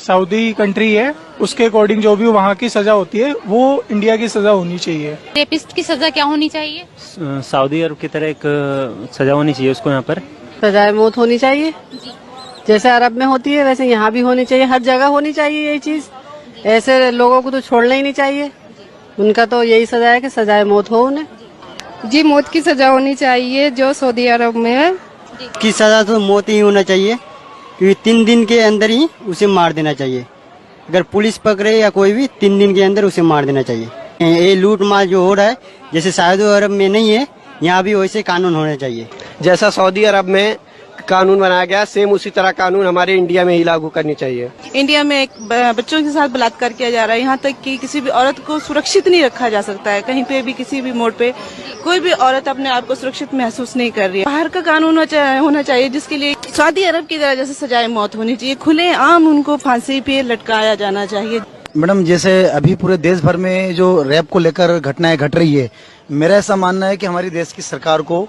Saudi country है, उसके according जो भी वहाँ की सजा होती है वो इंडिया की सजा होनी चाहिए। रेपिस्ट की सजा क्या होनी चाहिए? सऊदी अरब की तरह एक सजा होनी चाहिए उसको। यहाँ पर सजाए मौत होनी चाहिए, जैसे अरब में होती है वैसे यहाँ भी होनी चाहिए, हर जगह होनी चाहिए ये चीज। ऐसे लोगों को तो छोड़ना ही नहीं चाहिए, उनका तो यही सजा है कि सजाए मौत हो उन्हें। जी मौत की सजा होनी चाहिए जो सऊदी अरब में है। की सजा तो मौत ही होना चाहिए, क्योंकि 3 दिन के अंदर ही उसे मार देना चाहिए। अगर पुलिस पकड़े या कोई भी 3 दिन के अंदर उसे मार देना चाहिए। ये लूट मार जो हो रहा है जैसे सऊदी अरब में नहीं है, यहाँ भी वैसे कानून होने चाहिए। जैसा सऊदी अरब में कानून बनाया गया सेम उसी तरह कानून हमारे इंडिया में ही लागू करनी चाहिए। इंडिया में एक बच्चों के साथ बलात्कार किया जा रहा है, यहाँ तक कि किसी भी औरत को सुरक्षित नहीं रखा जा सकता है। कहीं पे भी किसी भी मोड़ पे कोई भी औरत अपने आप को सुरक्षित महसूस नहीं कर रही है। बाहर का कानून होना चाहिए जिसके लिए सऊदी अरब की तरह जैसे सजाए मौत होनी चाहिए, खुले आम उनको फांसी पे लटकाया जाना चाहिए। मैडम जैसे अभी पूरे देश भर में जो रैप को लेकर घटनाएं घट रही है, मेरा ऐसा मानना है कि हमारी देश की सरकार को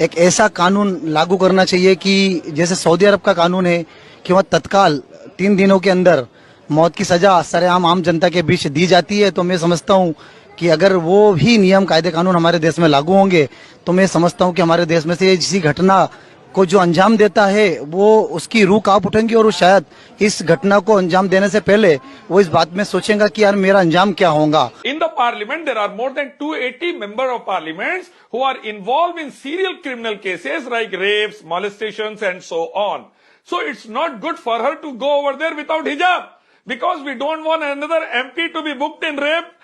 एक ऐसा कानून लागू करना चाहिए कि जैसे सऊदी अरब का कानून है कि वह तत्काल 3 दिनों के अंदर मौत की सजा सरेआम आम जनता के बीच दी जाती है। तो मैं समझता हूँ कि अगर वो भी नियम कायदे कानून हमारे देश में लागू होंगे तो मैं समझता हूँ कि हमारे देश में से किसी घटना को जो अंजाम देता है वो उसकी रूह कांप उठेंगी और वो शायद इस घटना को अंजाम देने से पहले वो इस बात में सोचेगा कि यार मेरा अंजाम क्या होगा। In the parliament there are more than 280 member of parliaments who are involved in serial criminal cases like rapes, molestations and so on. So it's not good for her to go over there without hijab, because we don't want another MP to be booked in rape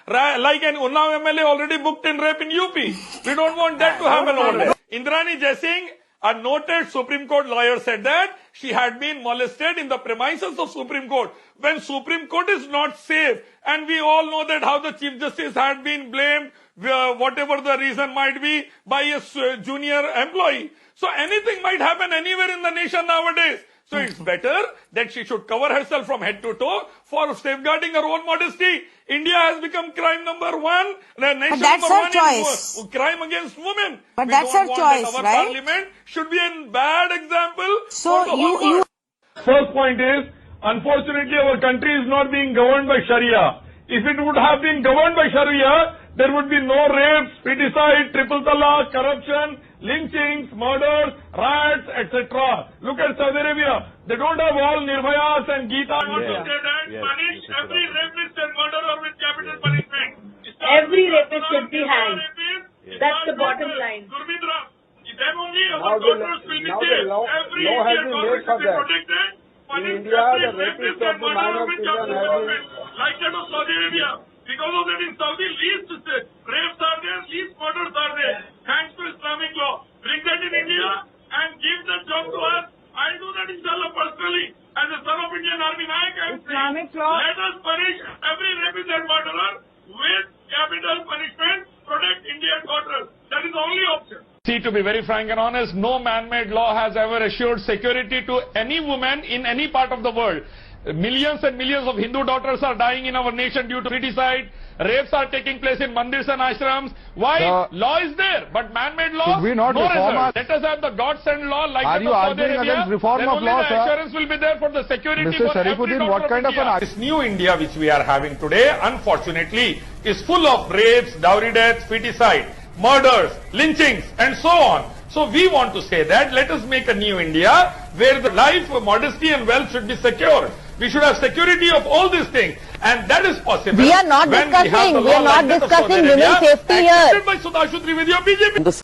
like an Unnao MLA already booked in rape in UP. We don't want that to happen over there. Indrani Jaising, a noted Supreme Court lawyer, said that she had been molested in the premises of Supreme Court. When Supreme Court is not safe, and we all know that how the Chief Justice had been blamed, whatever the reason might be, by a junior employee. So anything might happen anywhere in the nation nowadays. So it's better that she should cover herself from head to toe for safeguarding her own modesty. India has become crime number 1. The nation number 1 choice. in crime against women. But we that's don't her want choice, that our right? parliament should be a bad example. So for the whole world. First point is, unfortunately, our country is not being governed by Sharia. If it would have been governed by Sharia, there would be no rapes, feticide, triple talaq, corruption, lynchings, murders, riots, etc. Look at Saudi Arabia. They don't have all Nirbhayas and Geeta. Punish every rapist and murderer with capital punishment. Every rapist should be hanged. That's the bottom line. Then only our daughters will be safe. Every Indian daughter should be protected. In India, the rapist and murderer with capital punishment. Like that of Saudi Arabia. Because of that in Saudi, least rapes are there, least murders are there. Thanks to Islamic law. Bring that in India and give that job to us. I'll do that inshallah personally. As a son of Indian Army Naik, Islamic law. Let us punish every rapist and murderer with capital punishment. Protect Indian daughters. That is the only option. See, to be very frank and honest, no man-made law has ever assured security to any woman in any part of the world. Millions and millions of Hindu daughters are dying in our nation due to feticide. Rapes are taking place in mandirs and ashrams. Why? Law is there, but man-made law, should we not no reform result. Let us have the God-sent law like Are that you of Saudi arguing Arabia. against reform Then of only law, the sir? assurance will be there for the security Mr. for every Sharifuddin, daughter what of kind of India. an This new India which we are having today, unfortunately, is full of rapes, dowry deaths, feticide, murders, lynchings, and so on. So we want to say that let us make a new India where the life, modesty and wealth should be secured. We should have security of all these things, and that is possible. We are not discussing women's safety here. By Sudhanshu Trivedi of BJP.